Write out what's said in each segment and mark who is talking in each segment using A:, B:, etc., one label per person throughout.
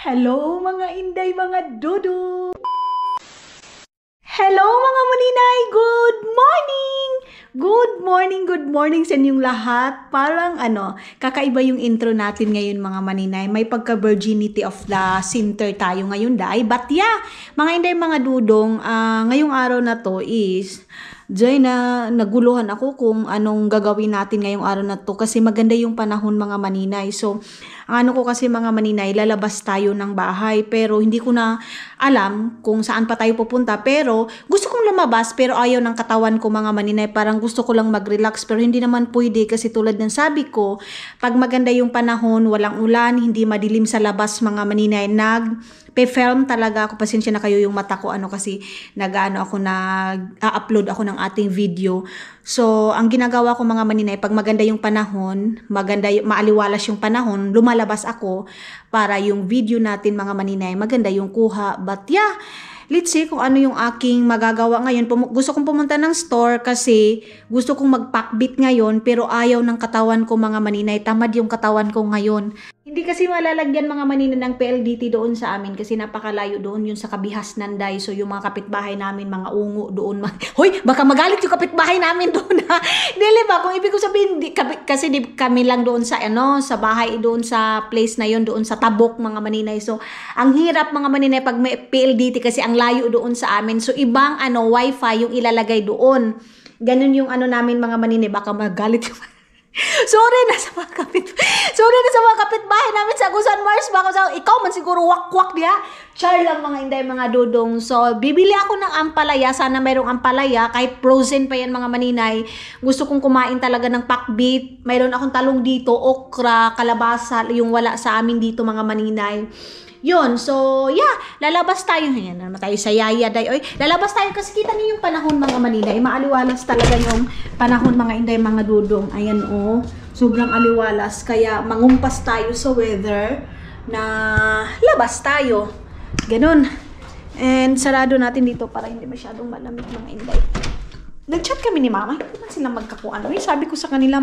A: Hello mga inday, mga dudu! Hello mga maninay! Good morning! Good morning sa inyong lahat. Parang kakaiba yung intro natin ngayon mga maninay. May pagka-virginity of the center tayo ngayon dahil. But yeah, mga inday, mga dudong, ngayong araw na to is naguluhan ako kung anong gagawin natin ngayong araw na to kasi maganda yung panahon mga maninay. So, ang ko kasi mga maninay, lalabas tayo ng bahay pero hindi ko na alam kung saan pa tayo pupunta. Pero gusto kong lumabas pero ayaw ng katawan ko mga maninay. Parang gusto ko lang mag-relax pero hindi naman pwede kasi tulad ng sabi ko, pag maganda yung panahon, walang ulan, hindi madilim sa labas mga maninay, nag-film talaga ako. Pasensya na kayo yung mata ko kasi nag-upload ako ng ating video. So, ang ginagawa ko mga maninay, pag maganda yung panahon, maaliwalas yung panahon, lumalabas ako para yung video natin mga maninay, maganda yung kuha. But yeah, let's see kung ano yung aking magagawa ngayon. Gusto kong pumunta ng store kasi gusto kong magpakbit ngayon pero ayaw ng katawan ko mga maninay. Tamad yung katawan ko ngayon. Hindi kasi malalagyan mga maninay ng PLDT doon sa amin kasi napakalayo doon yun sa Kabihas Nanday. So yung mga kapitbahay namin, mga ungo doon. Hoy, baka magalit yung kapitbahay namin doon ha. Dili ba? Kung ibig ko sabihin, kasi di kami lang doon sa sa bahay doon sa place na yon doon sa Tabok mga maninay. So ang hirap mga maninay pag may PLDT kasi ang layo doon sa amin. So ibang wifi yung ilalagay doon. Ganun yung namin mga maninay, baka magalit yung Sorry na sa mga kapitbahay namin sa Agusan Mars. Baka ikaw man siguro wakwak diha. Char lang mga inday, mga dudong. So, bibili ako ng ampalaya. Sana mayroong ampalaya. Kahit frozen pa yan mga maninay. Gusto kong kumain talaga ng pakbit. Mayroon akong talong dito, okra, kalabasa, yung wala sa amin dito mga maninay. Yun, so yeah, lalabas tayo. Ayan naman tayo sa yaya day. Oy, lalabas tayo kasi kita niyo yung panahon mga maninay. Maaliwalas talaga yung panahon mga inday, mga dudong. Ayan sobrang aliwalas. Kaya mangumpas tayo sa weather na labas tayo. Ganun. And sarado natin dito para hindi masyadong malamig mga inday. Nag-chat kami ni mama, hindi man sila magkakuan. Sabi ko sa kanila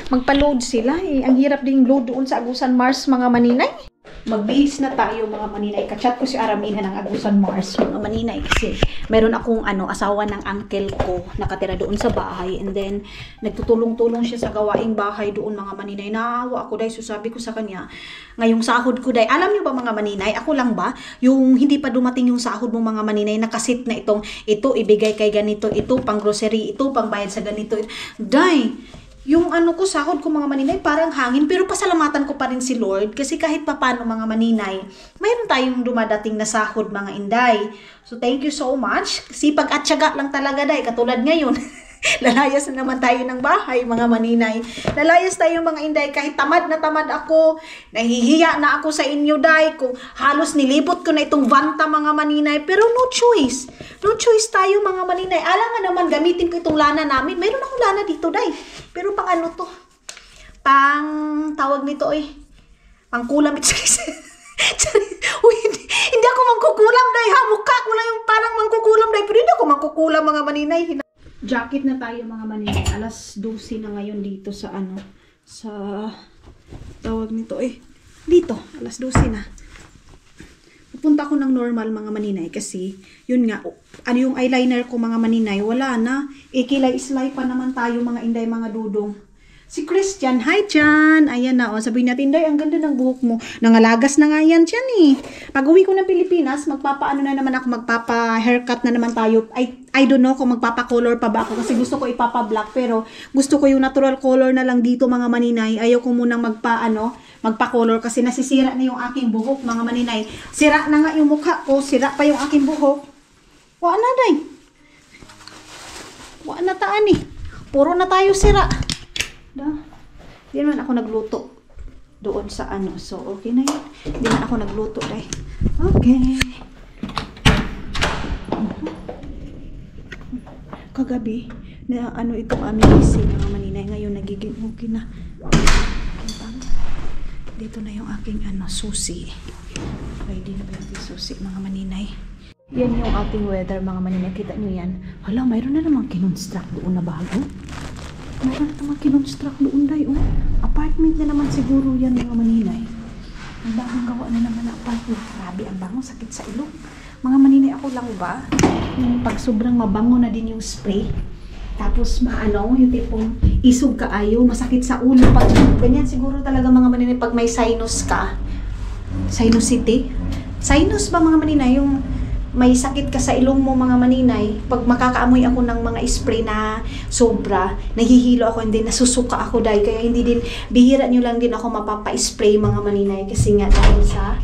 A: magpa-load sila. Ang hirap ding load doon sa Agusan Mars mga maninay. Magbihis na tayo mga maninay. Kachat ko si Aramina ng Agusan Mars mga maninay kasi meron akong asawa ng uncle ko nakatira doon sa bahay and then nagtutulong-tulong siya sa gawaing bahay doon mga maninay. Naawa ako dahil so sabi ko sa kanya ngayong sahod ko dahil alam niyo ba mga maninay, ako lang ba yung hindi pa dumating yung sahod mo mga maninay, nakasit na ito ibigay kay ganito, ito pang grocery, ito pang bayad sa ganito dahil yung ko, sahod ko mga maninay, parang hangin. Pero pasalamatan ko pa rin si Lord. Kasi kahit papano mga maninay, mayroon tayong dumadating na sahod mga inday. So thank you so much. Sipag at tiyaga lang talaga day. Katulad ngayon. Lalayas na naman tayo ng bahay mga maninay. Lalayas tayo mga inday. Kahit tamad na tamad ako. Nahihiya na ako sa inyo day. Kung halos nilibot ko na itong vanta mga maninay. Pero no choice. No choice tayo mga maninay. Alam nga naman gamitin ko itong lana namin. Mayroon akong lana dito day. Pero pang to? Pang tawag nito pang kulam ito. Uy, hindi ako mangkukulam day ha. Mukha ko lang yung parang mangkukulam day. Pero hindi ako mangkukulam mga maninay. Jacket na tayo mga maninay. Alas 12 na ngayon dito sa sa tawag nito dito, alas 12 na. Pupunta ko ng normal mga maninay kasi yun nga, yung eyeliner ko mga maninay, wala na. Kilay-islay pa naman tayo mga inday, mga dudong. Si Christian, hi Jan! Ayan na sabihin natin, Day, ang ganda ng buhok mo. Nangalagas na nga yan Jan Pag uwi ko ng Pilipinas, magpapa-haircut na naman tayo. I don't know kung magpapa-color pa ba ako kasi gusto ko ipapa-black pero gusto ko yung natural color na lang dito mga maninay. Ayaw ko munang magpa-color kasi nasisira na yung aking buhok mga maninay. Sira na nga yung mukha ko, sira pa yung aking buhok. Wala na Day. Wala na taan Puro na tayo sira. Hindi naman ako nagluto doon sa so okay na yun. Hindi naman ako nagluto dahil okay. Kagabi na itong aming isi mga maninay, ngayon nagiging okay na. Dito na yung aking susi. Ready na ba yung susi mga maninay? Yan yung ating weather mga maninay, kita nyo yan. Hala, mayroon na namang kinonstruct doon na bago. Mayroon na naman kinonstruct doon day Apartment na naman siguro yan mga maninay. Ang bagong gawa na naman ang apartment. Grabe, ang bango, sakit sa ilong. Mga maninay, ako lang ba? Yung pag sobrang mabango na din yung spray. Tapos yung tipong isog ka ayo, masakit sa ulo. Pag ganyan siguro talaga mga maninay, pag may sinus ka. Sinusity. Sinus ba mga maninay? Yung may sakit ka sa ilong mo mga maninay, pag makakaamoy ako ng mga spray na sobra, nahihilo ako, hindi nasusuka ako dahil kaya hindi din, bihira nyo lang din ako mapapa-spray mga maninay kasi nga dahil sa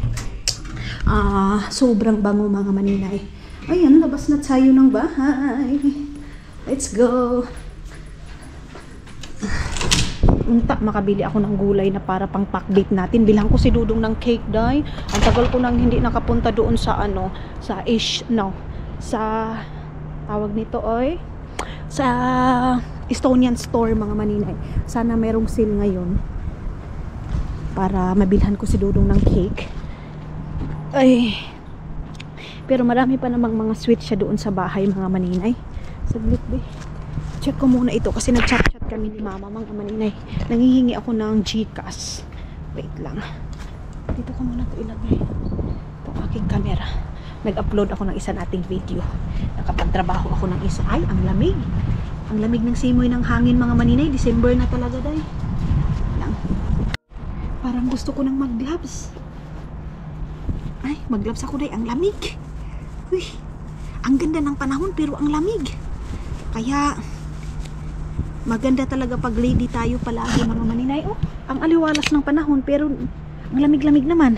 A: sobrang bango mga maninay. Ayan, labas na tayo ng bahay. Let's go. Unta, makabili ako ng gulay na para pang pack-date natin. Bilhan ko si Dudong ng cake, day. Ang tagal ko nang hindi nakapunta doon sa sa tawag nito sa Estonian store mga maninay. Sana merong sale ngayon para mabilhan ko si Dudong ng cake. Pero marami pa namang mga sweet siya doon sa bahay mga maninay. Saglit be. Check ko muna ito kasi nag-chat-chat kami ni mama mga maninay. Nangihingi ako ng GCash. Wait lang. Dito ko muna ito ilagay. Itong aking camera. Nag-upload ako ng isa nating video. Nakapagtrabaho ako ng isa. Ay, ang lamig. Ang lamig ng simoy ng hangin mga maninay. December na talaga day. Lang. Parang gusto ko nang mag-gloves. Ay, mag-gloves ako day. Ang lamig. Uy, ang ganda ng panahon pero ang lamig. Kaya maganda talaga pag lady tayo palagi mga maninay. Ang aliwalas ng panahon pero ang lamig-lamig naman.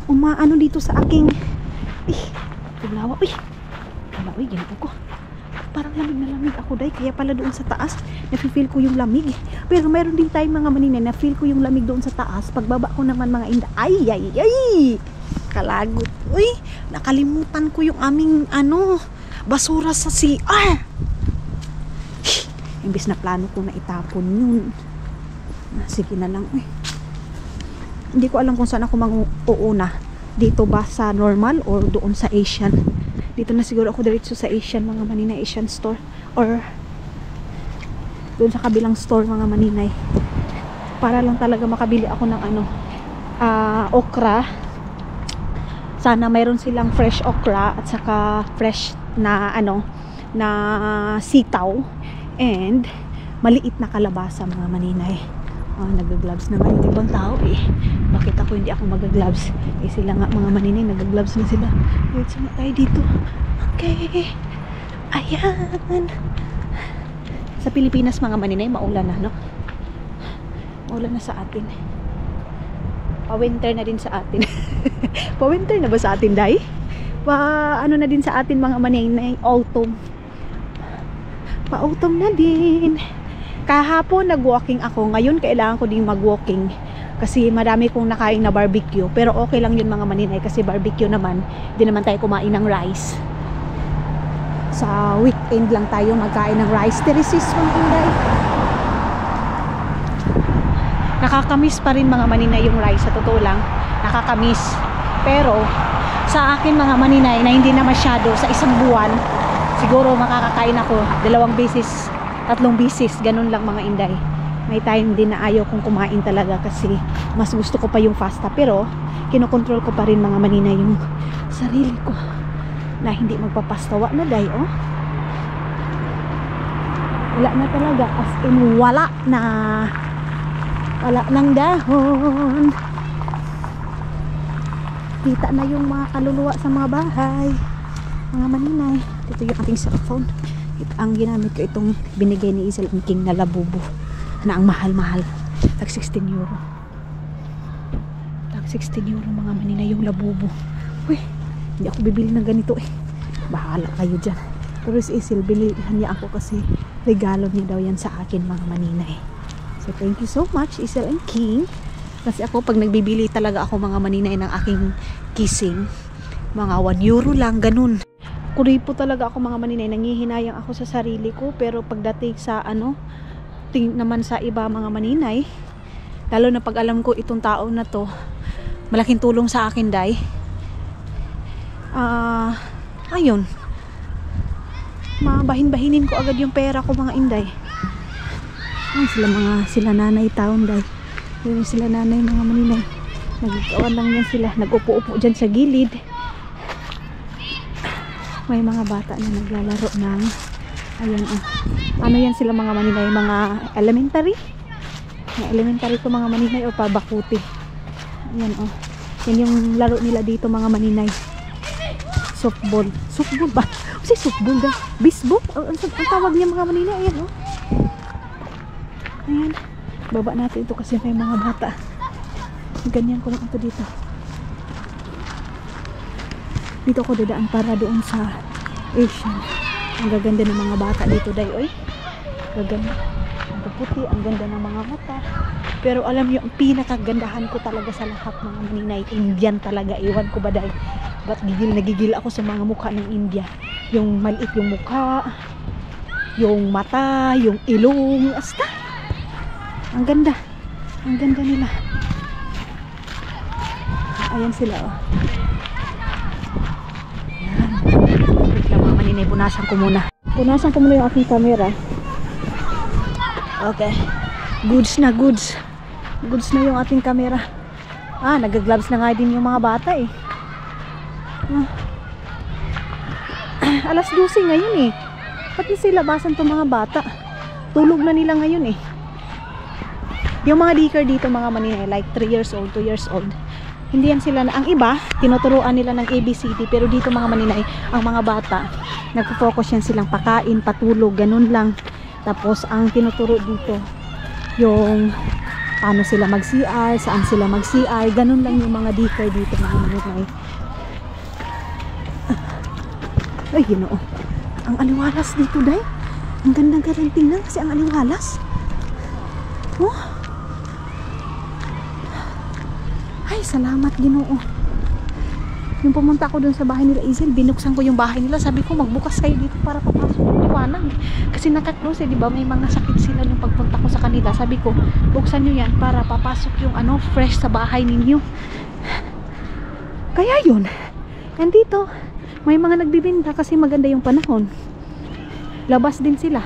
A: Umaano dito sa aking tulawa. Ginto ko. Parang lamig na lamig ako day. Kaya pala doon sa taas nafe-feel ko yung lamig. Pero mayroon din tayong mga maninay na feel ko yung lamig doon sa taas. Pagbaba ko naman mga inda. Ay! Kalagot. Uy! Nakalimutan ko yung aming basura sa CR. Imbis na plano ko na itapon yun. Sige na lang. Hindi ko alam kung saan ako mag-uuna. Dito ba sa normal or doon sa Asian? Dito na siguro ako diretso sa Asian mga maninay. Asian store. Or doon sa kabilang store mga maninay. Para lang talaga makabili ako ng okra. Sana mayroon silang fresh okra at saka fresh na na sitaw. And maliit na kalabasa mga maninay. Nag-gloves na nga yung ibang tao Bakit ako hindi ako mag-gloves? Sila nga mga maninay nag-gloves na sila. Wait, sama tayo dito. Okay. Ayan. Sa Pilipinas mga maninay maulan na, no? Maulan na sa atin. Pa-winter na din sa atin. Pa-winter na ba sa atin, day? Na din sa atin mga maninay, autumn. Pa-autumn na din. Kahapon nag-walking ako. Ngayon kailangan ko din mag-walking kasi marami kong nakain na barbecue. Pero okay lang yun mga maninay kasi barbecue naman. Hindi naman tayo kumain ng rice. Sa weekend lang tayo magkain ng rice. Teresis mga inday. Nakakamiss pa rin mga maninay yung rice. Sa totoo lang, nakakamiss. Pero sa akin mga maninay na hindi na masyado sa isang buwan, siguro makakakain ako 2 beses, 3 beses, ganun lang mga inday. May time din na ayaw kong kumain talaga kasi mas gusto ko pa yung pasta. Pero kinokontrol ko pa rin mga maninay yung sarili ko na hindi magpapastawa na day. Wala na talaga, as in wala ng dahon. Kita na yung mga kaluluwa sa mga bahay mga maninay. Ito yung ating cellphone. Ang ginamit ko itong binigay ni Isel King na labubo na ang mahal-mahal. Tag 16 euro. Tag 16 euro mga maninay yung labubo. Uy, hindi ako bibili ng ganito Bahala kayo dyan. Pero si Isel, bilihan niya ako kasi regalo niya daw yan sa akin mga maninay. So thank you so much Isel and King. Kasi ako pag nagbibili talaga ako mga maninay ng aking kissing, mga 1 euro lang, ganun. Kuripo talaga ako mga maninay, nangihinayang ako sa sarili ko. Pero pagdating sa tingin naman sa iba mga maninay, lalo na pag alam ko itong tao na to malaking tulong sa akin day, ayun, mabahin-bahinin ko agad yung pera ko mga inday. Sila nanay taon day. Yun sila nanay mga maninay. Nagkawan lang yan sila. Nag-upo-upo dyan sa gilid. May mga bata na naglalaro ng ayan ano yan sila mga maninay, mga elementary. Mga elementary to mga maninay o pabakuti. Ayan yan yung laro nila dito mga maninay. Softball. Softball ba? Kasi softball ba? Baseball? Ang tawag niya mga maninay. Ayan ayan. Baba natin ito kasi may mga bata. Ganyan ko lang ito dito. Dito ako dadaan para doon sa Asian. Ang gaganda ng mga bata dito day. Oy, gaganda. Ang puti, ang ganda ng mga mata. Pero alam niyo, ang pinakagandahan ko talaga sa lahat mga maninay, Indian talaga. Iwan ko ba day? Ba't nagigil ako sa mga mukha ng India. Yung maliit yung mukha, yung mata, yung ilong, asta. Ang ganda. Ang ganda nila. Ayan sila Ayan. Mga maninay, punasan ko muna. Punasan ko muna yung aking camera. Okay. Goods na goods. Goods na yung ating camera. Nag-gloves na nga din yung mga bata Alas 12 ngayon Ba't na sila basan itong mga bata? Tulog na nila ngayon Yung mga dicker dito mga maninay, like 3 years old, 2 years old. Hindi yan sila ang iba, tinuturuan nila ng ABCD, pero dito mga maninay, ang mga bata, nagpo-focus yan silang pakain, patulog, ganun lang. Tapos ang tinuturo dito, yung paano sila mag-CR, saan sila mag-CR, ganun lang yung mga dicker dito mga maninay. Ay, Ginoo. Ang aliwalas dito, day. Ang gandang tingnan kasi ang aliwalas. Ay, salamat Ginoo. Yung pumunta ako dun sa bahay nila Izel, binuksan ko yung bahay nila. Sabi ko, magbukas kayo dito para papasok yung liwanag. Kasi naka-close di ba? May mga sakit sila nung pagpunta ko sa kanila. Sabi ko, buksan nyo yan para papasok yung fresh sa bahay ninyo. Kaya yun. And dito, may mga nagbibinta kasi maganda yung panahon. Labas din sila.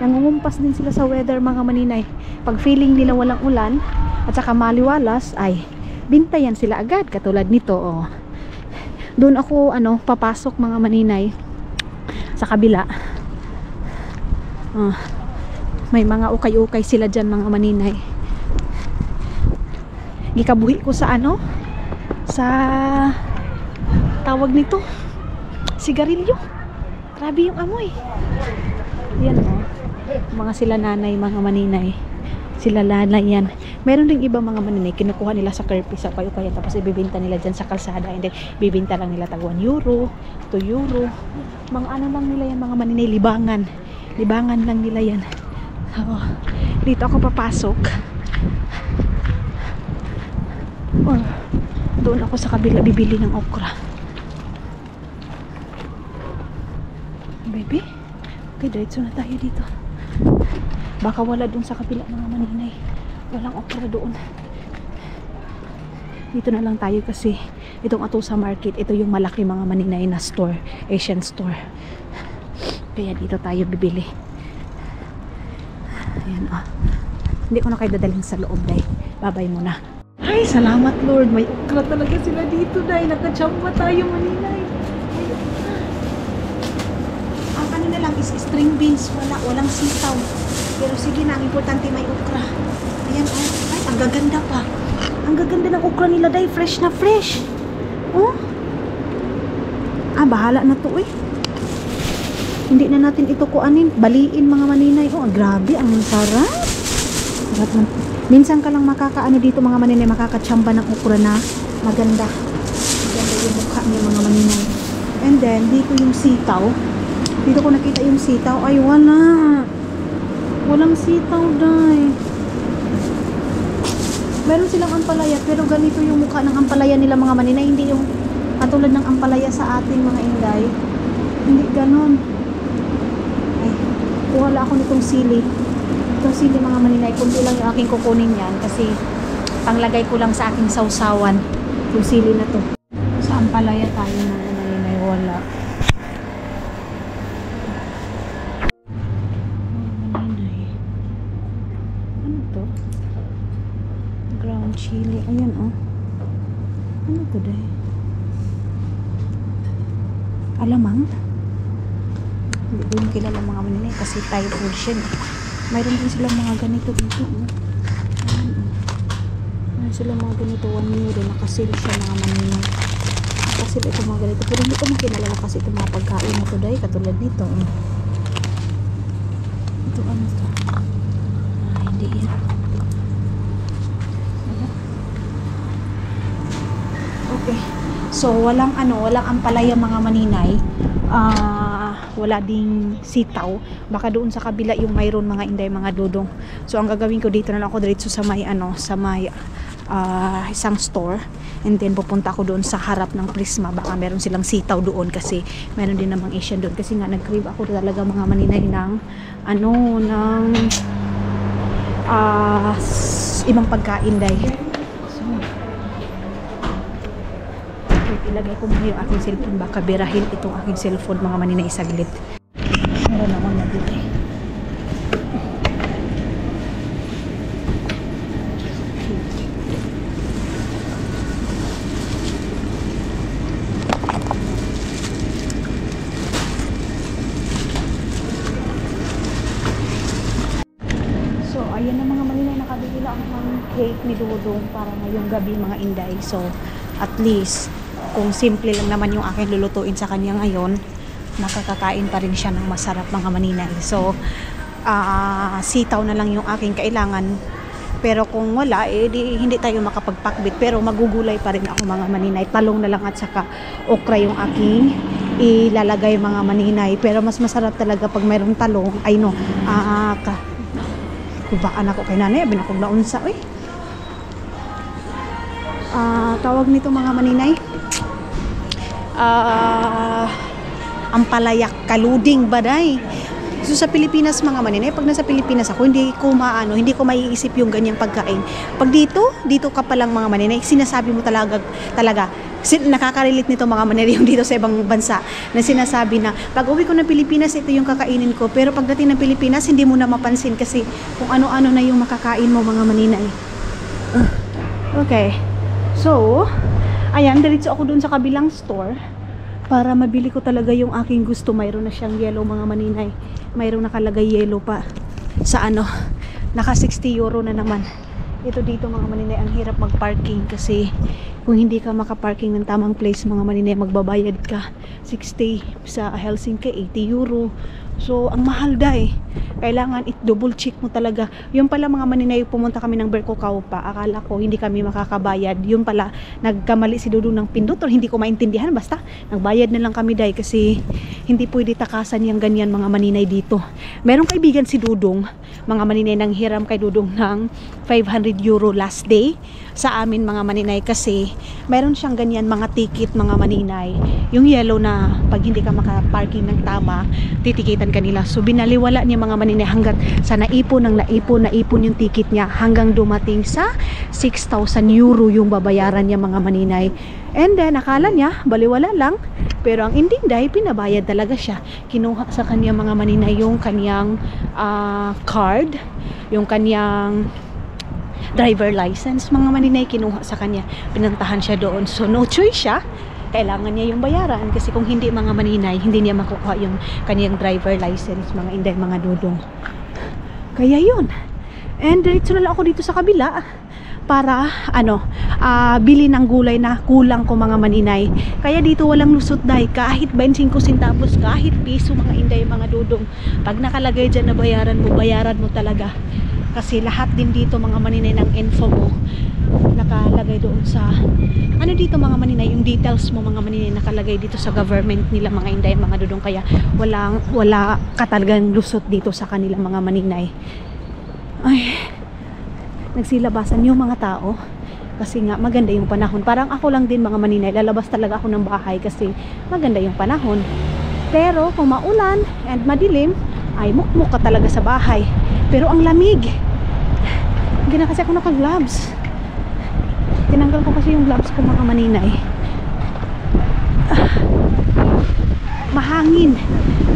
A: Nangungumpas din sila sa weather mga maninay. Pag feeling nila walang ulan at saka maliwalas, ay bintayan sila agad katulad nito doon ako papasok mga maninay sa kabila. May mga ukay-ukay sila dyan mga maninay. Gikabuhi ko sa sa tawag nito, sigarilyo. Grabe yung amoy. Yan mga sila nanay mga maninay. Sila nanay yan. Meron ding iba mga maninay, kinukuha nila sa Kirby sa payo-kaya, tapos ibibenta nila dyan sa kalsada, and then bibenta lang nila tag 1 euro, 2 euro. Mga lang nila yan mga maninay, libangan. Libangan lang nila yan. Dito ako papasok. Doon ako sa kabila bibili ng okra. Baby, okay, diretso na tayo dito. Baka wala doon sa kabila mga maninay. Walang okra doon. Dito na lang tayo kasi itong Atusa Market, ito yung malaki mga maninay na store, Asian store. Kaya dito tayo bibili. Ayan Hindi ko na kayo dadalhin sa loob, day. Babay muna. Ay, salamat Lord. May okra talaga sila dito, day. Nakachamba tayo maninay. Ang kanina lang is string beans. Walang sitaw. Pero sige na, ang importante may okra. Ayan, ay, ang gaganda pa. Ang gaganda ng okra nila, day. Fresh na fresh. Bahala na to, Hindi na natin ito kuanin. Baliin, mga maninay. Grabe, ang sarap. Sarap man. Minsan ka lang makakaano dito, mga maninay, makakatsamba ng okra na maganda. Maganda yung mukha niya, mga maninay. And then, dito yung sitaw. Dito ko nakita yung sitaw. Ay, wala. Walang sitaw, day. Meron silang ampalaya, pero ganito yung mukha ng ampalaya nila mga maninay. Hindi yung katulad ng ampalaya sa ating mga inday. Hindi ganon. Ay, kuhala ako nitong sili. Itong sili mga maninay, kunti lang yung aking kukunin yan. Kasi panglagay ko lang sa aking sausawan. Yung sili na to. Sa ampalaya tayo mga maninay, wala. Chili, ayan today. Alamang. Hindi ko yung kilala mga maninay kasi Thai food siya. Mayroon din silang mga ganito dito. Mayroon silang mga ganito. 1 euro. Nakasil siya mga maninay. Nakasil ito mga ganito. Pero hindi ko makilala kasi ito mga pagkain na today. Katulad nito. Ito ano ito? Hindi yan. Okay. So, walang ampalaya mga maninay. Wala ding sitaw. Baka doon sa kabila yung mayroon mga inday, mga dudong. So, ang gagawin ko dito na lang ako diretso sa may isang store. And then, pupunta ako doon sa harap ng Prisma. Baka meron silang sitaw doon kasi meron din namang Asian doon. Kasi nga, nag-crave ako talaga mga maninay ng ibang pagkain day. Ilagay ko muna yung aking cellphone, baka birahin itong aking cellphone mga maninay saglit. Meron akong nabili. So ayan na mga maninay, nakabili lang ako ng cake ni Dudong para ngayong gabi mga inday. So at least kung simple lang naman yung aking lulutuin sa kanya ngayon, makakakain pa rin siya ng masarap mga maninay. So, sitaw na lang yung aking kailangan. Pero kung wala, hindi tayo makapagpakbit. Pero magugulay pa rin ako mga maninay. Talong na lang at saka okra yung aking ilalagay mga maninay. Pero mas masarap talaga pag mayroong talong. Kubaan ako kay nanay. Binakog na unsa. Tawag nito mga maninay. Ampalayak, kaluding baday. So sa Pilipinas mga maninay, pag nasa Pilipinas ako, hindi ko maiisip yung ganyang pagkain. Pag dito ka pa lang mga maninay, sinasabi mo talaga nakaka-relate nito mga maninay yung dito sa ibang bansa na sinasabi na pag uwi ko ng Pilipinas, ito yung kakainin ko. Pero pagdating ng Pilipinas, hindi mo na mapansin kasi kung ano-ano na yung makakain mo mga maninay. Okay. So, ayan, diretso ako dun sa kabilang store para mabili ko talaga yung aking gusto. Mayroon na siyang yellow mga maninay. Mayroon nakalagay yellow pa sa naka 60 euro na naman. Ito dito mga maninay, ang hirap mag-parking kasi kung hindi ka makaparking ng tamang place mga maninay, magbabayad ka 60 sa Helsinki, 80 euro. So, ang mahal dahil. Kailangan double check mo talaga. Yung pala mga maninay, pumunta kami ng Berkokau pa. Akala ko hindi kami makakabayad. Yung pala, nagkamali si Dudong ng pindot or hindi ko maintindihan. Basta, nagbayad na lang kami dahil kasi hindi pwede takasan yung ganyan mga maninay dito. Merong kaibigan si Dudong, mga maninay, nang hiram kay Dudong ng 500 euro last day sa amin mga maninay kasi meron siyang ganyan mga ticket mga maninay. Yung yellow na pag hindi ka makaparking ng tama, titikitan kanila. So binaliwala niya mga maninay hanggat sa naipon yung ticket niya hanggang dumating sa 6,000 euro yung babayaran niya mga maninay. And then akala niya baliwala lang, pero ang ending dahil pinabayad talaga siya. Kinuha sa kanya mga maninay yung kanyang card, yung kanyang driver license mga maninay, kinuha sa kanya, pinantahan siya doon. So no choice siya, kailangan niya yung bayaran kasi kung hindi mga maninay, hindi niya makukuha yung kanyang driver license mga inday, mga dudong. Kaya yun, and diretso na lang ako dito sa kabila para bili ng gulay na kulang ko mga maninay. Kaya dito walang lusot dahil kahit 25 centavos, kahit piso mga inday, mga dudong, pag nakalagay dyan na bayaran mo talaga. Kasi lahat din dito mga maninay ng info mo nakalagay doon sa dito mga maninay, yung details mo mga maninay nakalagay dito sa government nila mga inday, mga dudong. Kaya wala ka talagang lusot dito sa kanila mga maninay. Ay, nagsilabasan yung mga tao kasi nga maganda yung panahon. Parang ako lang din mga maninay, lalabas talaga ako ng bahay kasi maganda yung panahon. Pero kung maulan and madilim, ay mukmuk ka talaga sa bahay. Pero ang lamig. Hindi na kasi ako naka-gloves. Tinanggal ko kasi yung gloves ko mga maninay. Mahangin.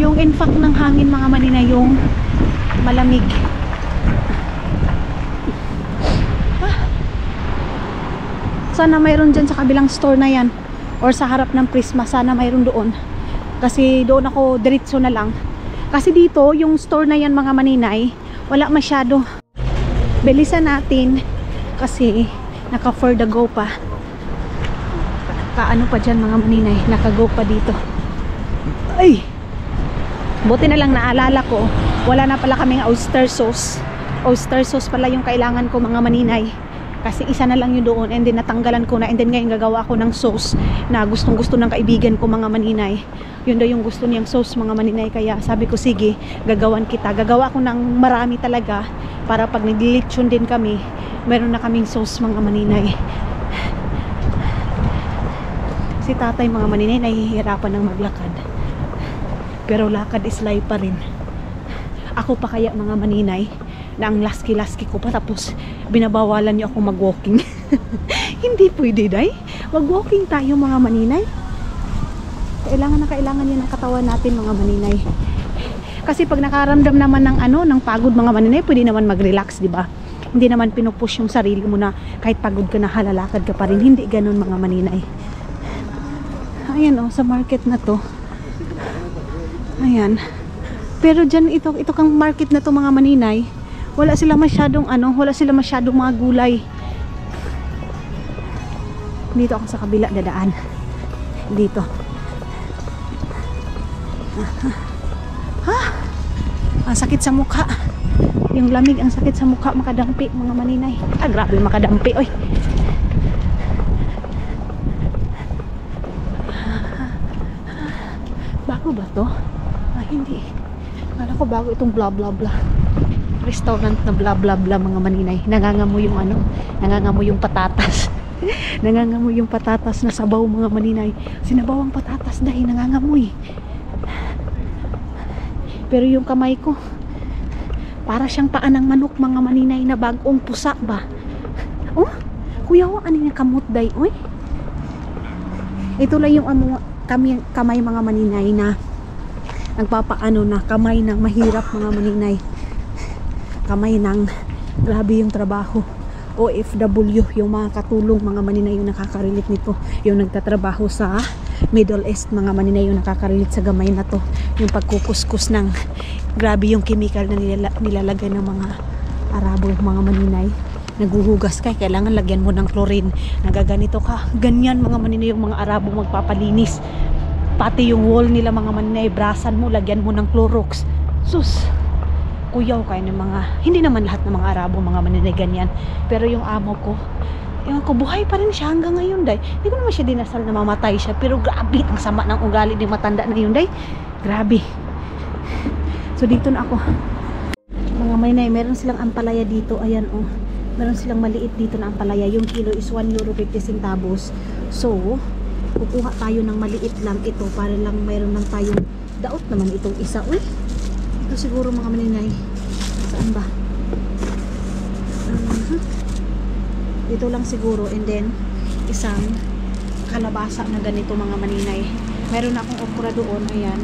A: Yung impact ng hangin mga maninay, yung malamig. Sana mayroon dyan sa kabilang store na yan. Or sa harap ng Prisma, sana mayroon doon. Kasi doon ako diretso na lang. Kasi dito, yung store na yan mga maninay, wala masyado. Bilisan natin. Kasi naka for the go pa. Kaano pa dyan mga maninay, naka go pa dito. Ay! Buti na lang naalala ko, wala na pala kaming oyster sauce. Oyster sauce pala yung kailangan ko mga maninay. Kasi isa na lang yun doon, and then natanggalan ko na, and then ngayon gagawa ako ng sauce na gustong gusto ng kaibigan ko mga maninay. Yun daw yung gusto niyang sauce mga maninay, kaya sabi ko sige, gagawan kita. Gagawa ko ng marami talaga para pag naglilitsyon din kami, meron na kaming sauce mga maninay. Si tatay mga maninay nahihirapan ng maglakad, pero lakad is life pa rin. Ako pa kaya mga maninay na ang laski-laski ko pa, tapos binabawalan niyo ako mag-walking. Hindi pwede, day. Mag-walking tayo mga maninay. Kailangan na kailangan yan ang katawan natin mga maninay. Kasi pag nakaramdam naman ng ng pagod mga maninay, pwede naman mag-relax, di ba? Hindi naman pinupush yung sarili mo na kahit pagod ka na, halalakad ka pa rin. Hindi ganun mga maninay. Ayan sa market na to. Ayan. Pero dyan, ito kang market na to mga maninay, wala sila masyadong mga gulay. Dito ako sa kabila dadaan. Dito. Ang sakit sa mukha. Yung lamig, ang sakit sa mukha, makadampi mga maninay. Grabe makadampi, oy. Bago ba to? Hindi. Kala ko bago itong blah blah blah. Restaurant na blah blah blah mga maninay. Nangangamoy yung nangangamoy yung patatas. Nangangamoy yung patatas na sabaw mga maninay. Sinabawang patatas dahil nangangamoy. Pero yung kamay ko, para siyang paa ng manok mga maninay na bagong pusa ba? Oh, kuya wa ani nga kamot day, oy. Ito lang yung kamay mga maninay na nagpapaano na kamay ng mahirap mga maninay. Kamay ng grabe yung trabaho. OFW, yung mga katulong mga maninay yung nakaka-relate nito. Yung nagtatrabaho sa Middle East mga maninay yung nakaka-relate sa gamay na to. Yung pagkukuskus ng grabe yung chemical na nilalagay ng mga Arabo mga maninay. Naguhugas ka, kailangan lagyan mo ng chlorine. Nagaganito ka. Ganyan mga maninay yung mga Arabo magpapalinis. Pati yung wall nila mga maninay, brasan mo, lagyan mo ng Clorox. Sus! Kuyaw kayo ng mga, hindi naman lahat ng mga Arabo mga maninay ganyan, pero yung amo ko, buhay pa rin siya hanggang ngayon day. Hindi ko naman siya dinasal na mamatay siya, pero grabe ang sama ng ugali ng matanda na yun day. Grabe. So dito na ako mga maninay, meron silang ampalaya dito. Ayan meron silang maliit dito na ampalaya. Yung kilo is 1 euro 50 centavos. So kukuha tayo ng maliit lang ito para lang mayroon lang tayong daot naman itong isa. Uy, ito siguro mga maninay, saan ba? Dito lang siguro, and then isang kalabasa na ganito mga maninay. Meron akong okra doon, ayan,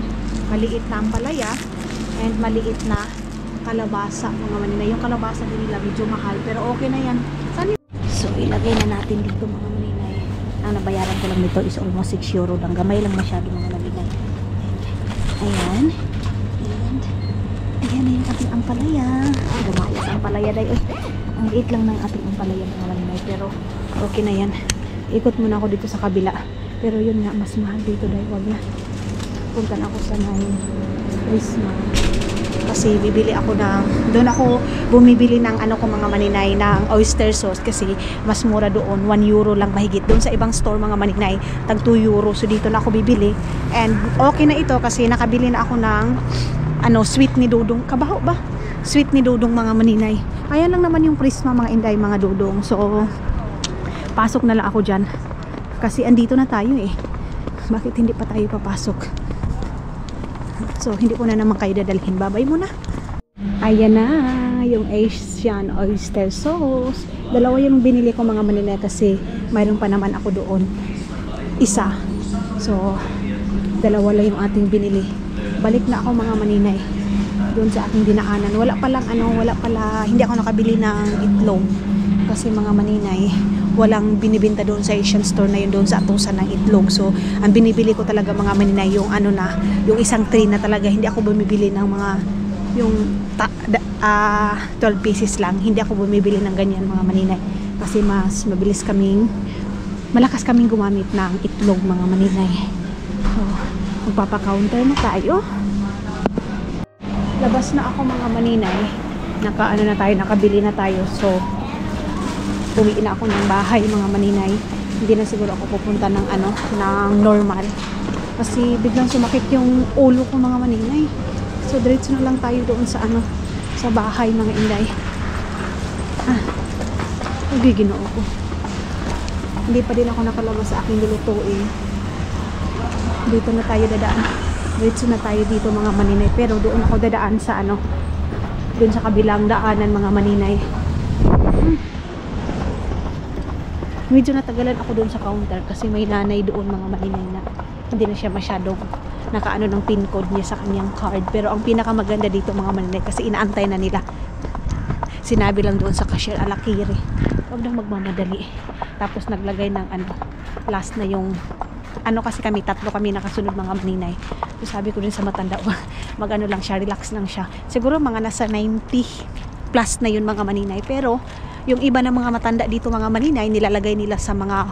A: maliit na ampalaya and maliit na kalabasa mga maninay. Yung kalabasa din nila medyo mahal, pero okay na yan. So ilagay na natin dito mga maninay. Ang nabayaran ko lang nito is almost 6 euro lang. Gamay lang masyado mga maninay. Ayan. Ayan na yung ating ampalaya. Gumayos ang ampalaya dahil ang liit lang ng ating ampalaya mga maninay, pero okay na yan. Ikot muna ako dito sa kabila, pero yun nga, mas mahal dito dahil wag na. Punta na ako sa Prisma kasi bibili ako doon ako bumibili ng ko mga maninay ng oyster sauce kasi mas mura doon, 1 euro lang mahigit. Doon sa ibang store mga maninay tag 2 euro, so dito na ako bibili, and okay na ito kasi nakabili na ako ng sweet ni Dudong. Kabaho ba? Sweet ni Dudong mga maninay. Ayan lang naman yung Prisma mga inday mga Dudong. So pasok na lang ako dyan kasi andito na tayo bakit hindi pa tayo papasok? So hindi ko na naman kayo dadalhin. Babay muna. Ayan na yung Asian oyster sauce. Dalawa yung binili ko mga maninay kasi mayroon pa naman ako doon isa. So dalawa lang yung ating binili. Balik na ako mga maninay doon sa aking dinaanan. Wala palang hindi ako nakabili ng itlog kasi mga maninay, walang binibenta doon sa Asian store na yun, doon sa atusan ng itlog. So ang binibili ko talaga mga maninay yung ano na, yung isang tray na talaga. Hindi ako bumibili ng mga yung 12 pieces lang. Hindi ako bumibili ng ganyan mga maninay, kasi mas malakas kaming gumamit ng itlog mga maninay. So magpapa-counter na tayo. Labas na ako mga maninay. Nakabili na tayo. So uwi na ako ng bahay mga maninay. Hindi na siguro ako pupunta ng normal, kasi biglang sumakit yung ulo ko mga maninay. So diretso na lang tayo doon sa sa bahay mga inday. Ginoo ko. Hindi pa din ako nakalabas sa aking lulutuin. Dito na tayo dadaan. Diretso na tayo dito mga maninay, pero doon ako dadaan sa doon sa kabilang daanan mga maninay. Medyo natagalan ako doon sa counter kasi may nanay doon mga maninay na hindi na siya masyadong nakaano ng pin code niya sa kanyang card. Pero ang pinakamaganda dito mga maninay, kasi inaantay na nila. Sinabi lang doon sa cashier, alakiri, huwag na magmamadali. Tapos naglagay ng last na yung kasi tatlo kami nakasunod mga maninay. So sabi ko din sa matanda, lang siya, relax lang siya. Siguro mga nasa 90 plus na yun mga maninay. Pero yung iba ng mga matanda dito mga maninay, nilalagay nila sa mga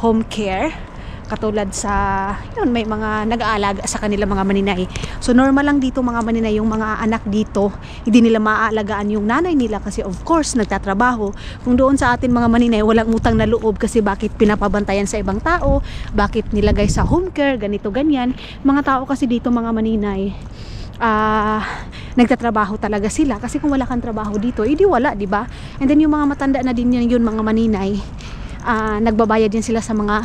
A: home care. Katulad sa may mga nag-aalaga sa kanila mga maninay. So normal lang dito mga maninay, yung mga anak dito hindi nila maaalagaan yung nanay nila, kasi of course nagtatrabaho. Kung doon sa atin mga maninay, walang utang na loob, kasi bakit pinapabantayan sa ibang tao, bakit nilagay sa home care, ganito ganyan. Mga tao kasi dito mga maninay, nagtatrabaho talaga sila, kasi kung wala kang trabaho dito, edi wala, di ba? And then yung mga matanda na din yun mga maninay, nagbabayad din sila sa mga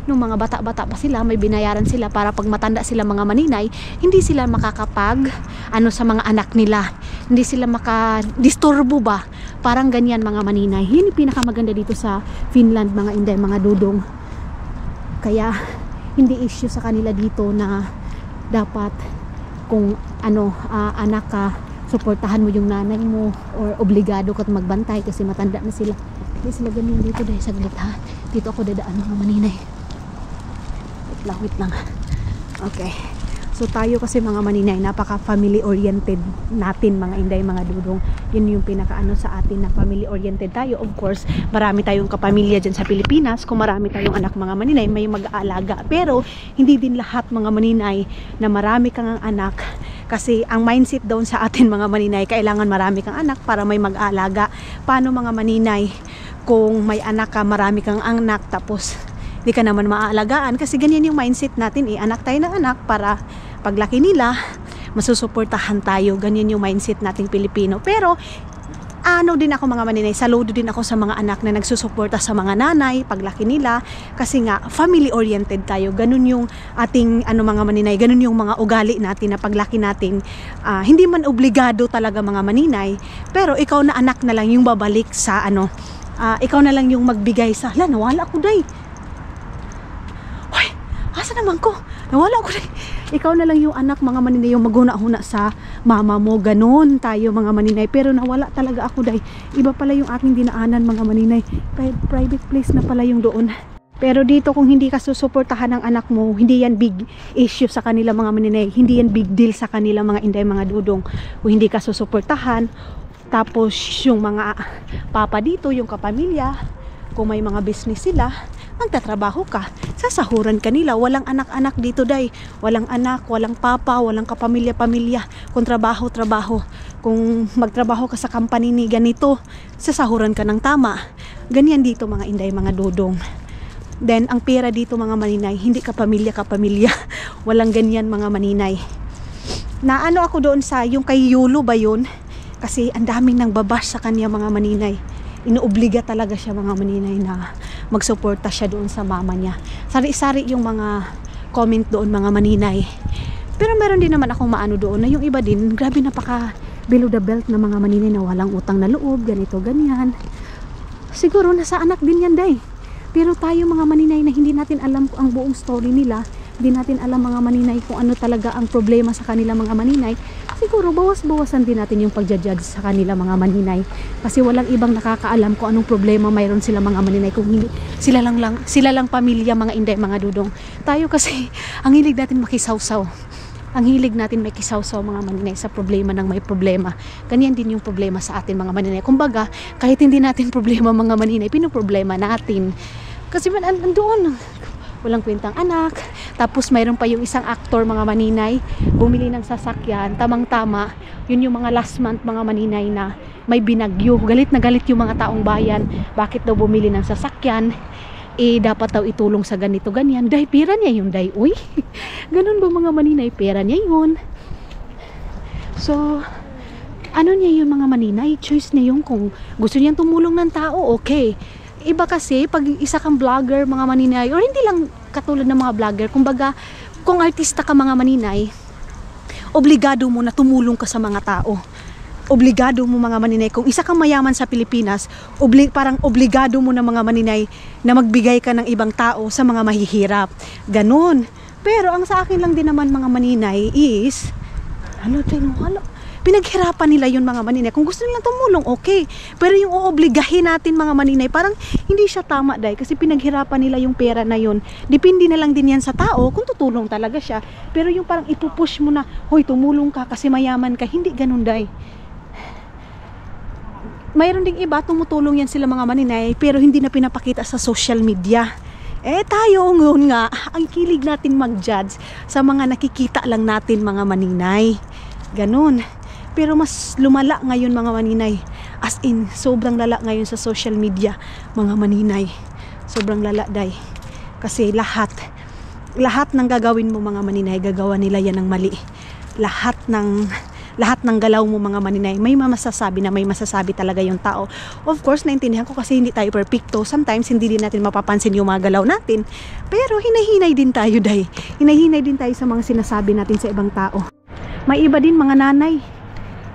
A: nung mga bata-bata pa sila, may binayaran sila para pag matanda sila mga maninay, hindi sila makakapag sa mga anak nila, hindi sila makadisturbo ba, parang ganyan mga maninay. Yun yung pinakamaganda dito sa Finland mga inday, mga dudong. Kaya hindi issue sa kanila dito na dapat kung anak ka, suportahan mo yung nanay mo, or obligado ka magbantay kasi matanda na sila. Hindi sila ganyan dito. Dahil saglit ha, dito ako dadaan mga maninay. Wait lang. Okay. So tayo kasi mga maninay, napaka family oriented natin mga inday, mga dudong. Yun yung pinakaano sa atin, na family oriented tayo. Of course, marami tayong kapamilya dyan sa Pilipinas. Kung marami tayong anak mga maninay, may mag-aalaga. Pero hindi din lahat mga maninay na marami kang anak. Kasi ang mindset doon sa atin mga maninay, kailangan marami kang anak para may mag-aalaga. Paano mga maninay kung may anak ka, marami kang anak, tapos di ka naman maaalagaan? Kasi ganyan yung mindset natin, anak tayo ng anak para paglaki nila masusuportahan tayo. Ganyan yung mindset nating Pilipino. Pero din ako mga maninay, saludo din ako sa mga anak na nagsusuporta sa mga nanay paglaki nila, kasi nga family oriented tayo. Ganun yung ating mga maninay, ganun yung mga ugali natin na paglaki natin, hindi man obligado talaga mga maninay, pero ikaw na anak na lang yung babalik sa ikaw na lang yung magbigay sa nawala ko day. Asa naman ko? Nawala ko rin. Ikaw na lang yung anak mga maninay, yung maguna-huna sa mama mo. Ganon tayo mga maninay. Pero nawala talaga ako day. Iba pala yung aking dinaanan mga maninay. Private place na pala yung doon. Pero dito kung hindi ka susuportahan ng anak mo, hindi yan big issue sa kanila mga maninay. Hindi yan big deal sa kanila mga inday, mga dudong. Kung hindi ka susuportahan, tapos yung mga papa dito, yung kapamilya, kung may mga business sila, magtatrabaho ka, sasahuran ka nila. Walang anak-anak dito day. Walang anak, walang papa, walang kapamilya-pamilya. Kung trabaho. Kung magtrabaho ka sa company ni ganito, sasahuran ka ng tama. Ganyan dito mga inday, mga dudong. Then ang pera dito mga maninay, hindi kapamilya. Walang ganyan mga maninay. Na ako doon sa yung kay Yulo ba yun? Kasi ang daming nang babash sa kanya mga maninay. Inuobliga talaga siya mga maninay na magsuporta siya doon sa mama niya. Sari-sari yung mga comment doon mga maninay. Pero meron din naman akong maano doon na yung iba din, grabe napaka below the belt na mga maninay na walang utang na loob, ganito, ganyan. Siguro nasa anak din yan day. Pero tayo mga maninay na hindi natin alam ang buong story nila, di natin alam mga maninay kung ano talaga ang problema sa kanila mga maninay, siguro bawas-bawasan din natin yung pagja-judge sa kanila mga maninay, kasi walang ibang nakakaalam kung anong problema mayroon sila mga maninay, kung hindi sila lang pamilya mga inday mga dudong. Tayo kasi ang hilig natin makisawsaw, ang hilig natin may kisawsaw mga maninay sa problema ng may problema. Ganyan din yung problema sa atin mga maninay. Kumbaga, kahit hindi natin problema mga maninay, pinoproblema natin. Kasi andoon, walang kwentang anak. Tapos mayroon pa yung isang actor mga maninay, bumili ng sasakyan, tamang-tama, yun yung mga last month mga maninay na may binagyo. Galit na galit yung mga taong bayan. Bakit daw bumili ng sasakyan? Dapat daw itulong sa ganito ganyan. Dahil pera niya yun, dahil uy. Ganun ba mga maninay? Pera niya yun. So, ano niya yun mga maninay? Choice niya yun. Kung gusto niyang tumulong ng tao, okay. Iba kasi, pag isa kang vlogger mga maninay, or hindi lang katulad ng mga vlogger, kumbaga, kung artista ka mga maninay, obligado mo na tumulong ka sa mga tao. Obligado mo mga maninay, kung isa kang mayaman sa Pilipinas, parang obligado mo na mga maninay na magbigay ka ng ibang tao sa mga mahihirap. Ganon. Pero ang sa akin lang din naman mga maninay is, pinaghirapan nila yun mga maninay. Kung gusto nilang tumulong, okay. Pero yung oobligahin natin mga maninay, parang hindi siya tama dahil kasi pinaghirapan nila yung pera na yun. Depende na lang din yan sa tao kung tutulong talaga siya. Pero yung parang ipupush mo na, hoy tumulong ka kasi mayaman ka, hindi ganun dahil. Mayroon ding iba, tumutulong yan sila mga maninay, pero hindi na pinapakita sa social media. Tayo ngayon nga, ang kilig natin mag-judge sa mga nakikita lang natin mga maninay. Ganon. Pero mas lumala ngayon mga maninay. As in, sobrang lala ngayon sa social media mga maninay. Sobrang lala day. Kasi lahat ng gagawin mo mga maninay, gagawa nila yan ng mali. Lahat ng galaw mo mga maninay, may masasabi talaga yung tao. Of course, naintindihan ko kasi hindi tayo perfecto. Sometimes, hindi din natin mapapansin yung mga galaw natin. Pero, hinahinay din tayo, day. Hinahinay din tayo sa mga sinasabi natin sa ibang tao. May iba din, mga nanay.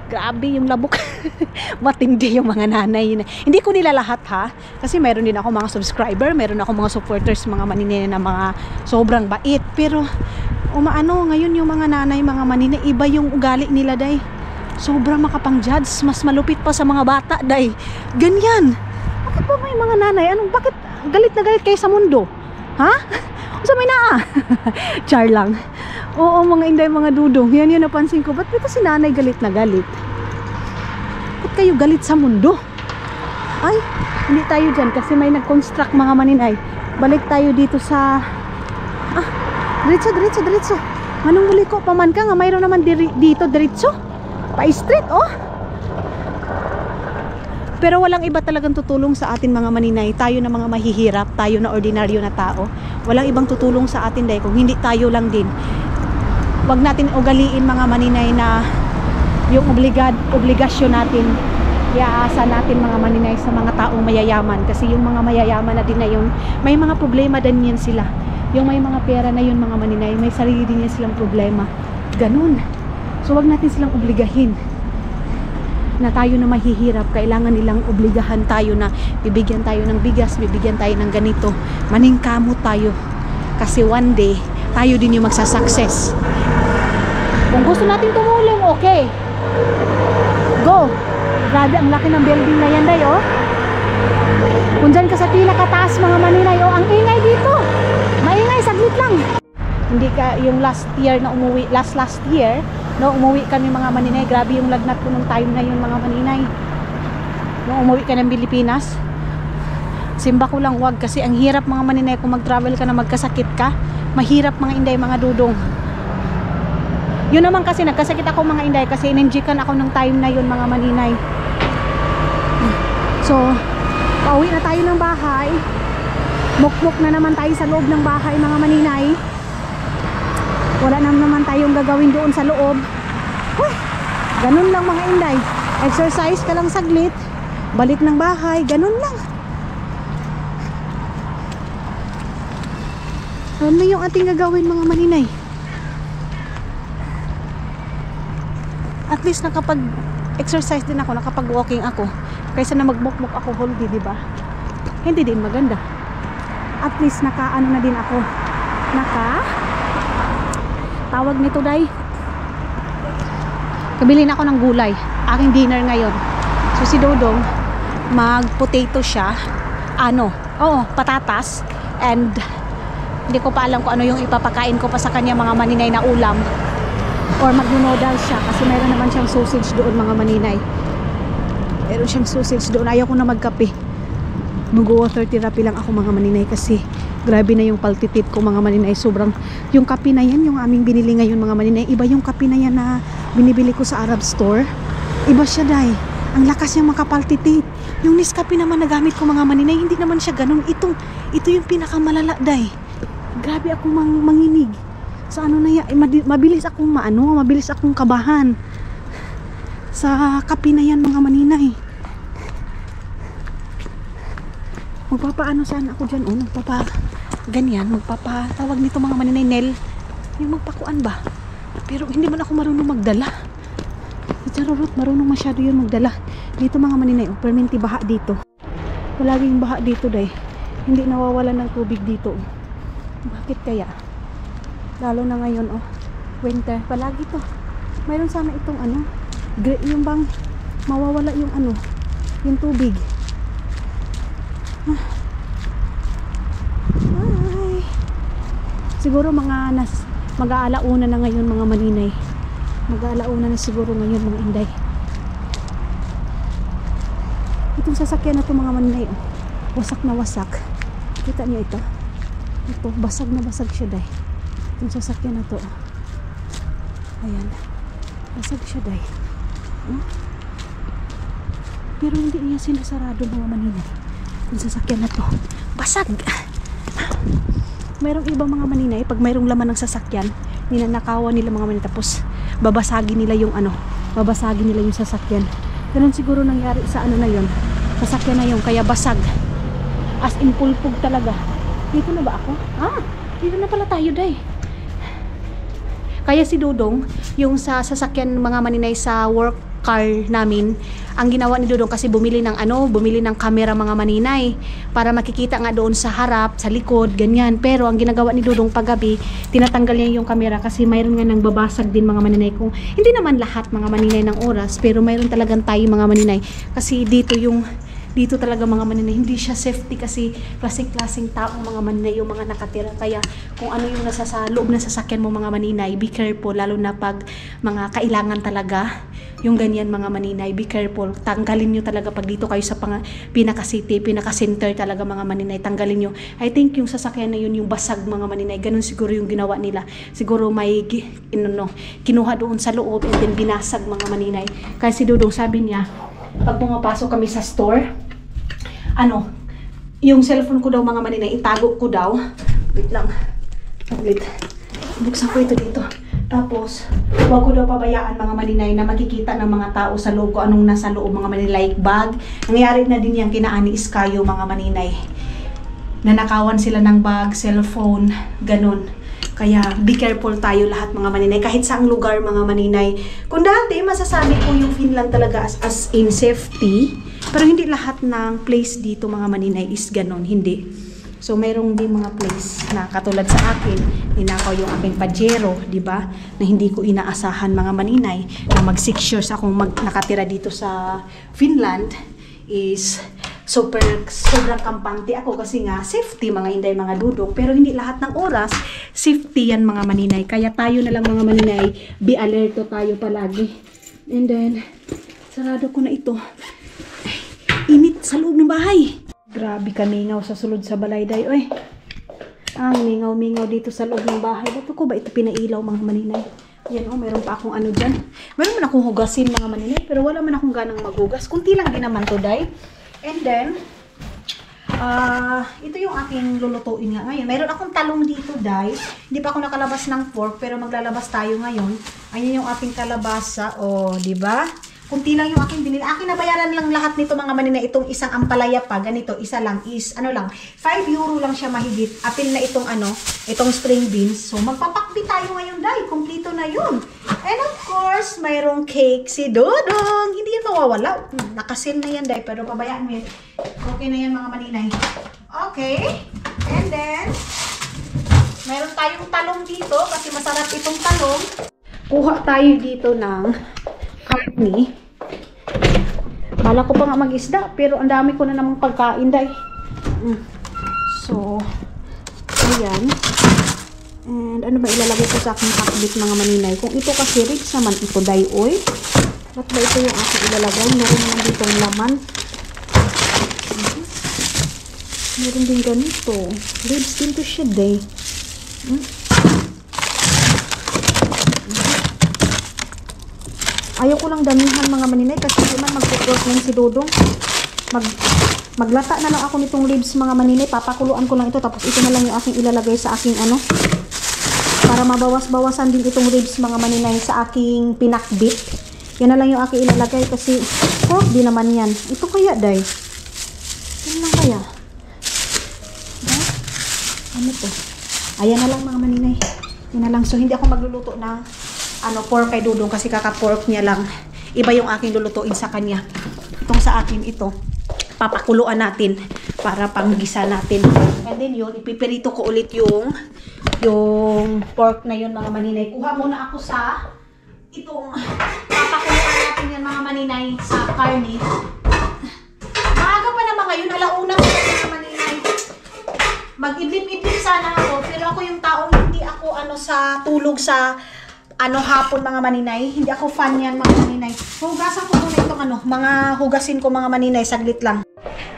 A: Grabe yung labok. Matindi yung mga nanay. Hindi ko nila lahat ha. Kasi mayroon din ako mga subscriber, mayroon ako mga supporters, mga maninay na mga sobrang bait. Pero, ngayon yung mga nanay, mga maninay, iba yung ugali nila day. Sobrang makapang-judge, mas malupit pa sa mga bata day. Ganyan. Bakit ba may mga nanay? Bakit galit na galit kayo sa mundo? Ha? Sa may naa? Char lang. Oo mga inday, mga dudong. Yan yung napansin ko. Ba't dito si nanay galit na galit? Ba't kayo galit sa mundo? Ay, hindi tayo dyan kasi may nag-construct mga maninay. Balik tayo dito sa... Diretso. Manong muli ko, paman ka nga, mayroon naman dito, diretso. Pa-street, oh. Pero walang iba talagang tutulong sa atin mga maninay. Tayo na mga mahihirap, tayo na ordinaryo na tao. Walang ibang tutulong sa atin dahil kung hindi tayo lang din. Huwag natin ugaliin mga maninay na yung obligasyon natin. Iaasa natin mga maninay sa mga taong mayayaman. Kasi yung mga mayayaman na din na yun, may mga problema din yan sila. Yung may mga pera na yun mga maninay, may sarili din yan silang problema. Ganun. So wag natin silang obligahin na tayo na mahihirap. Kailangan nilang obligahan tayo na bibigyan tayo ng bigas, bibigyan tayo ng ganito. Maningkamot tayo. Kasi one day, tayo din yung magsasucess. Kung gusto natin tumulong, okay. Go! Grabe, ang laki ng building na yan day, oh. Kung dyan ka sa pila kataas mga maninay, oh, ang ingay dito. Maingay, saglit lang. Hindi ka yung last year na umuwi, last year, no, umuwi kami mga maninay. Grabe yung lagnat ko nung time na yun mga maninay. Nung umuwi ka ng Pilipinas, simba ko lang wag kasi ang hirap mga maninay kung mag-travel ka na magkasakit ka. Mahirap mga inday, mga dudong. Yun naman kasi nagkasakit ako mga inday kasi in-injikan ako ng time na yun mga maninay. So, pauwi na tayo ng bahay. Mukmuk na naman tayo sa loob ng bahay mga maninay. Wala naman tayong gagawin doon sa loob. Uy, ganun lang mga inday. Exercise ka lang saglit, balik ng bahay, ganun lang. Ano yung ating gagawin mga maninay? At least nakapag-exercise din ako, nakapag-walking ako. Kaysa na magmukmuk ako whole day, diba? Hindi din maganda. At least naka-ano na din ako. tawag nito, day? Kabili na ako ng gulay. Aking dinner ngayon. So si Dodong, mag-potato siya. Patatas. And hindi ko pa alam kung ano yung ipapakain ko pa sa kanya, mga maninay na ulam. Or mag-noodles siya kasi mayroon naman siyang sausage doon, mga maninay. Meron siyang sausage doon. Ayaw ko na magkape. Mag-water therapy lang ako, mga maninay, kasi grabe na yung paltitit ko, mga maninay. Sobrang, yung kape na yan, yung aming binili ngayon, mga maninay, iba yung kape na yan na binibili ko sa Arab store. Iba siya, day. Ang lakas niyang makapaltitit. Yung Nescafe naman na gamit ko, mga maninay, hindi naman siya ganun. Ito yung pinakamalala, day. Grabe ako manginig. Sa ano na yan, mabilis akong kabahan. Sa kape na yan, mga maninay. Magpapaano sana ako dyan, magpapatawag nito, mga maninay, Nel. Yung magpakuan ba? Pero hindi man ako marunong magdala. Charot, marunong masyado yun magdala. Dito, mga maninay, perminti baha dito. Palaging baha dito, day. Hindi nawawalan ng tubig dito. Bakit kaya? Lalo na ngayon, winter. Palagi to. Mayroon sana itong yung bang mawawala yung yung tubig. Ay. Siguro mag-aalauna na ngayon, mga maninay. Mag-aalauna na siguro ngayon, mga inday. Itong sasakyan na to, mga maninay, wasak na wasak. Kita niyo ito? Ito, basag na basag siya, day. Itong sasakyan na to, ayan, basag siya, day. Pero hindi niya sinasarado, mga maninay. Itong sasakyan na to, basag. Mayroong iba, mga maninay, pag mayroong laman ng sasakyan, ninanakawan nila, mga maninay, tapos babasagin nila yung sasakyan. Ganun siguro nangyari sa na yon, sasakyan na yon, kaya basag. As in pulpog talaga. Dito na ba ako? Dito na pala tayo, day. Kaya si Dodong, yung sa sasakyan, mga maninay, sa work car namin, ang ginawa ni Dodong kasi bumili ng camera, mga maninay, para makikita nga doon sa harap, sa likod, ganyan. Pero ang ginagawa ni Dodong paggabi, tinatanggal niya yung camera kasi mayroon nga nang babasag din, mga maninay. Kung hindi naman lahat, mga maninay, ng oras, pero mayroon talagang tayo, mga maninay, kasi dito talaga, mga maninay, hindi siya safety kasi klaseng tao, mga maninay, yung mga nakatira. Kaya kung ano yung nasa sa loob ng sasakyan mo, mga maninay, be careful, lalo na pag mga kailangan talaga, yung ganyan, mga maninay, be careful. Tanggalin nyo talaga pag dito kayo sa pinaka-city, pinaka-center talaga, mga maninay, tanggalin nyo. I think yung sasakyan na yun, yung basag, mga maninay, ganun siguro yung ginawa nila. Siguro may kinuha doon sa loob and then binasag, mga maninay. Kasi Dodong, sabi niya, pag pumapasok kami sa store, yung cellphone ko daw, mga maninay, itago ko daw. Wait lang. Buksan ko ito dito. Tapos, huwag ko daw pabayaan, mga maninay, na makikita ng mga tao sa loob ko anong nasa loob, mga maninay, like bag. Nangyari na din yan kina Ani Iskayo, mga maninay. Nanakawan sila ng bag, cellphone, ganun. Kaya be careful tayo lahat, mga maninay, kahit saang lugar, mga maninay. Kung dati masasabi ko yung Finland talaga as in safety, pero hindi lahat ng place dito, mga maninay, is ganon, hindi. So mayroong din mga place na katulad sa akin, ninakaw yung aking Pajero, di ba? Na hindi ko inaasahan, mga maninay, na mag 6 years akong nakatira dito sa Finland, is sobrang kampante ako kasi nga safety, mga inday, mga dudong, pero hindi lahat ng oras safety yan, mga maninay. Kaya tayo na lang, mga maninay, be alerto tayo palagi. And then sarado ko na ito. Ay, init sa loob ng bahay. Grabe ka mingaw sa sulod sa balay, day. Oy, ang mingaw dito sa loob ng bahay. Ba't ko ba ito pinailaw, mga maninay? Yan, meron pa akong dyan. Meron man akong hugasin, mga maninay, pero wala man akong ganang maghugas. Kunti lang din naman to, day. And then, ito yung aking lulutuin nga ngayon. Mayroon akong talong dito, day. Hindi pa ako nakalabas ng pork, pero maglalabas tayo ngayon. Ayan yung ating kalabasa. O, di ba? Kunti lang yung aking binili. Akin nabayaran lang lahat nito, mga maninay. Itong isang ampalaya pa, ganito, isa lang is, 5 euro lang siya mahigit. Apil na itong itong string beans. So, magpapakbi tayo ngayon, day. Kompleto na yun. And of course, mayroong cake si Dodong. Hindi yan mawawala. Nakasil na yan, day. Pero pabayaan mo yan. Okay na yan, mga maninay. Okay. And then, Meron tayong talong dito kasi masarap itong talong. Kuha tayo dito ng karne. Bala ko pa nga mag-isda, pero ang dami ko na namang pagkain, day. So, ayan. And ano ba ilalagay ko sa aking pakbit mga maninay? Kung ito kasi ribs naman ito, day, oy. Ba't ba ito yung aking ilalagay? Meron naman dito ang laman. Meron din ganito. Ribs din to siya, day. Ayaw ko lang damihan mga maninay kasi hindi man mag-cook lang si Dodong. Maglata na lang ako nitong ribs mga maninay. Papakuluan ko lang ito tapos ito na lang yung aking ilalagay sa aking ano. Para mabawas-bawasan din itong ribs mga maninay sa aking pinakbit. Yan na lang yung aking ilalagay kasi pork di naman yan. Ito kaya, day? Yan lang kaya? Ano to? Ayan na lang mga maninay. Yan na lang. So, hindi ako magluluto ng pork kay Dudong kasi kaka-pork niya lang. Iba yung aking lulutuin sa kanya. Itong sa akin, ito. Papakuluan natin para panggisa natin. And then yun, ipipirito ko ulit yung pork na yun mga maninay. Kuha muna ako sa itong papakuluan natin yan mga maninay sa karne. Maaga pa naman ngayon. Alauna ko mga maninay. Mag-idlip-idlip sana ako. Pero ako yung taong hindi ako sa tulog sa hapon mga maninay. Hindi ako fan yan mga maninay. Hugasan ko muna itong mga hugasin ko mga maninay. Saglit lang.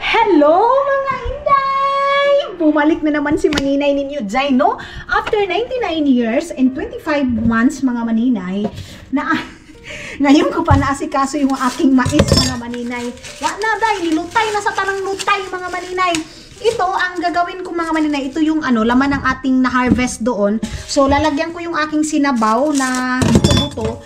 A: Hello mga inday! Bumalik na naman si maninay ninyo dyan, no? After 99 years and 25 months mga maninay, ngayon ko pa naasikaso yung aking mais mga maninay. Na dahil nilutay na sa tanang lutay mga maninay. Ito, ang gagawin ko mga maninay, ito yung laman ng ating na-harvest doon. So, lalagyan ko yung aking sinabaw na buto-buto.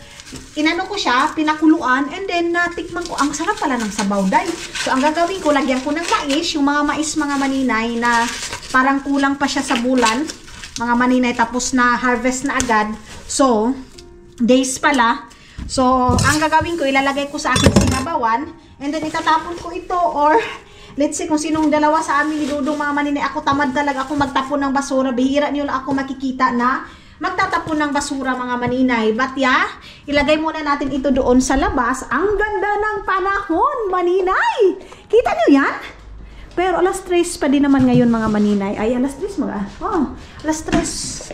A: Inano ko siya, pinakuluan, and then natikman ko. Ang sarap pala ng sabaw, day. So, ang gagawin ko, lagyan ko ng mais, yung mga mais mga maninay na parang kulang pa siya sa bulan. Mga maninay, tapos na harvest na agad. So, days pala. So, ang gagawin ko, ilalagay ko sa aking sinabawan, and then itatapon ko ito, or let's say kung sinong dalawa sa amin ni Dudong mga maninay, ako tamad talaga ako magtapon ng basura. Bihira niyo lang ako makikita na magtatapon ng basura mga maninay. But yeah, ilagay muna natin ito doon sa labas. Ang ganda ng panahon, maninay! Kita niyo yan? Pero alas 3 pa din naman ngayon mga maninay. Ay, alas 3 mga. Oh, alas 3.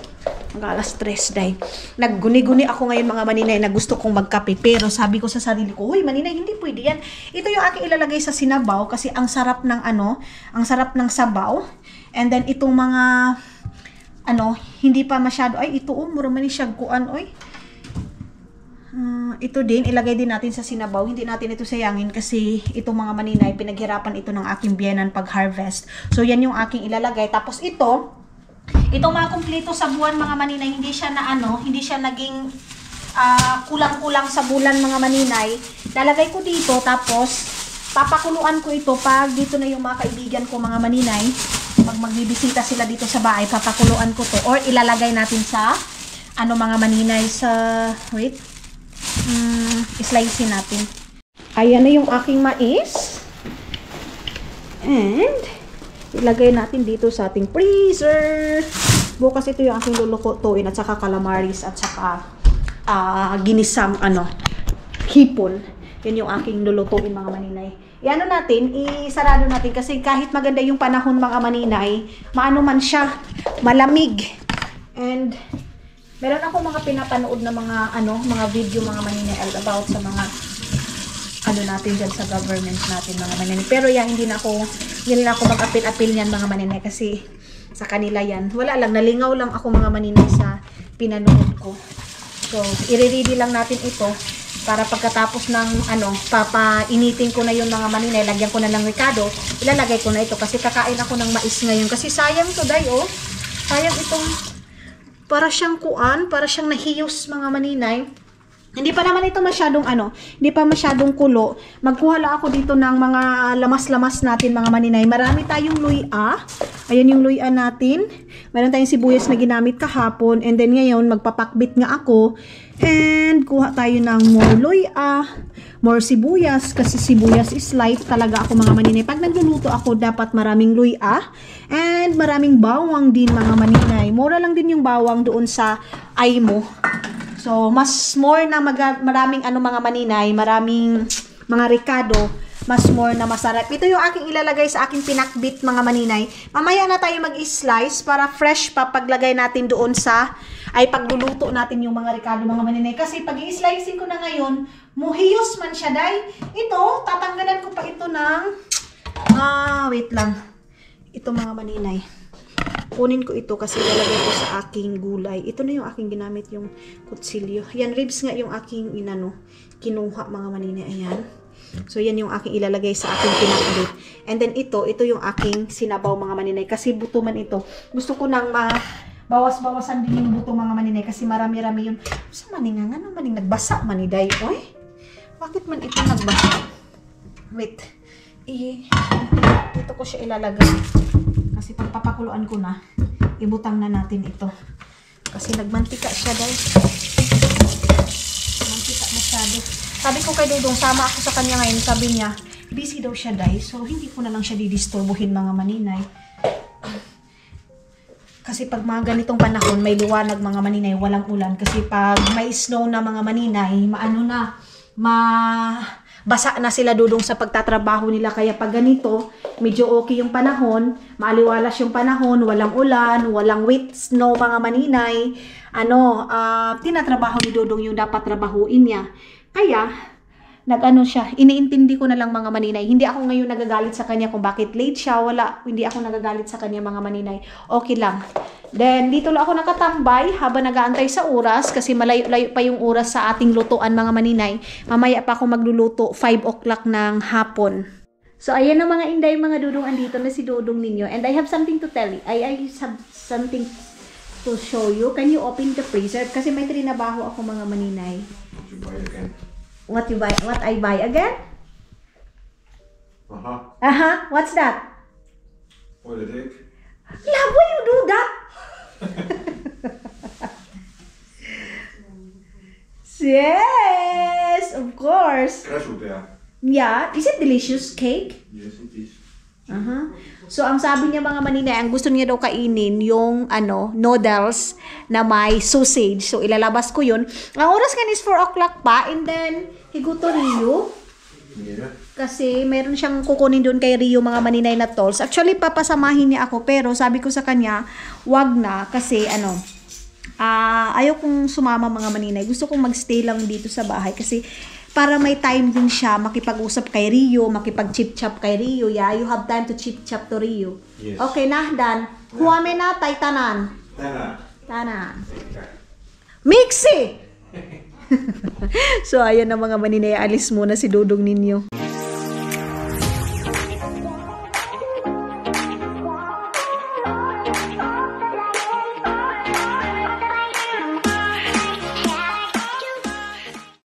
A: Alas 3 day. Nagguni-guni ako ngayon mga maninay na gusto kong magkape. Pero sabi ko sa sarili ko, "Hoy maninay, hindi pwede yan." Ito yung aking ilalagay sa sinabaw kasi ang sarap ng ang sarap ng sabaw. And then itong mga hindi pa masyado. Ay, ito mura man siya kuan oy. Ito din, ilagay din natin sa sinabaw. Hindi natin ito sayangin kasi itong mga maninay, pinaghirapan ito ng aking biyenan pag-harvest. So, yan yung aking ilalagay. Tapos itong mga kumpleto sa buwan mga maninay, hindi siya hindi siya naging kulang-kulang sa bulan mga maninay. Lalagay ko dito, tapos papakuluan ko ito pag dito na yung mga kaibigan ko mga maninay. Pag magbibisita sila dito sa bahay, papakuluan ko to. Or ilalagay natin sa mga maninay sa slicein natin. Ayan na yung aking mais. And ilagay natin dito sa ating freezer. Bukas ito yung aking lulutuin at saka calamaris at saka ginisang hipon. Yan yung aking lulutuin mga maninay. Isarado natin kasi kahit maganda yung panahon mga maninay, maano man siya, malamig. And meron ako mga pinapanood na mga video mga maninay about sa mga natin dyan sa government natin mga maninay. Pero hindi na ako mag-apil-apil niyan mga maninay kasi sa kanila yan. Wala lang, nalingaw lang ako mga maninay sa pinanood ko. So, i-ready lang natin ito para pagkatapos ng papainitin ko na yung mga maninay, lagyan ko na ng ricado, ilalagay ko na ito kasi kakain ako ng mais ngayon. Kasi sayang to day, sayang itong para siyang nahiyos mga maninay. Hindi pa naman ito masyadong hindi pa masyadong kulo. Magkuha lang ako dito ng mga lamas-lamas natin mga maninay. Marami tayong luya. Ayan yung luya natin. Meron tayong sibuyas na ginamit kahapon. And then ngayon, magpapakbit nga ako. And kuha tayo ng more luya, more sibuyas. Kasi sibuyas is life talaga ako mga maninay. Pag nagluluto ako, dapat maraming luya. And maraming bawang din mga maninay. Mura lang din yung bawang doon sa Aimo. So, mas more na maraming mga maninay, maraming mga ricado, mas more na masarap. Ito yung aking ilalagay sa aking pinakbit mga maninay. Mamaya na tayo mag-slice para fresh pa paglagay natin doon pagluluto natin yung mga ricado mga maninay. Kasi pag i-slicing ko na ngayon, muhiyos man siya day. Ito, tatanggalan ko pa ito ng, wait lang. Ito mga maninay. Kunin ko ito kasi ilalagay ko sa aking gulay. Ito na yung aking ginamit yung kutsilyo. Yan, ribs nga yung aking kinuha mga maninay. Ayan. So, yan yung aking ilalagay sa aking pinakbit. And then ito yung aking sinabaw mga maninay. Kasi buto man ito. Gusto ko nang bawas-bawasan din yung buto mga maninay. Kasi marami-rami yun. Sa maninga nga maning nagbasa maniday. Oy, bakit man ito nagbasa? Wait. Dito ko siya ilalagay. Kasi pagpapakuluan ko na, ibutang na natin ito. Kasi nagmantika siya dahil. Mantika masyado. Sabi ko kay Dudong, sama ako sa kanya ngayon. Sabi niya, busy daw siya dahil. So, hindi ko na lang siya didisturbuhin mga maninay. Kasi pag mga ganitong panahon, may liwanag mga maninay, walang ulan. Kasi pag may snow na mga maninay, basa na sila Dudong sa pagtatrabaho nila. Kaya pag ganito, medyo okay yung panahon, maaliwalas yung panahon, walang ulan, walang wet snow mga maninay, tinatrabaho ni Dudong yung dapat trabahuin niya. Kaya, siya, iniintindi ko na lang mga maninay. Hindi ako ngayon nagagalit sa kanya kung bakit late siya, hindi ako nagagalit sa kanya mga maninay. Okay lang. Then, dito lang ako nakatambay habang nag-aantay sa oras kasi malayo-layo pa yung oras sa ating lutuan mga maninay. Mamaya pa ako magluluto 5 o'clock ng hapon. So, ayan ang mga inday, mga Dudong, andito na si Dudong ninyo. And I have something to tell you. I have something to show you. Can you open the freezer? Kasi may trinabaho ako mga maninay. What you buy? What I buy again? What's that?
B: Boiled egg.
A: Love, why you do that? Yes, of course.
B: Crash-beer.
A: Yeah, is it delicious cake?
B: Yes, it is.
A: So, ang sabi niya mga maninay, ang gusto niya daw kainin yung noodles na may sausage. So, ilalabas ko yun. Ang oras nga is 4 o'clock pa. And then, higuto Rio.
B: Yeah.
A: Kasi, meron siyang kukunin doon kay Rio mga maninay na tolls. Actually, papasamahin niya ako. Pero, sabi ko sa kanya, wag na. Kasi, ayaw kong sumama mga maninay. Gusto kong magstay lang dito sa bahay. Kasi, para may time din siya makipag-usap kay Rio, makipag-chip-chap kay Rio. Yeah, you have time to chip-chap to Rio.
B: Yes.
A: Okay na, Dan. Huwame na, tay tanan. Tanan. Mixi! So, ayan na mga maninay. Alis muna si Dudong ninyo.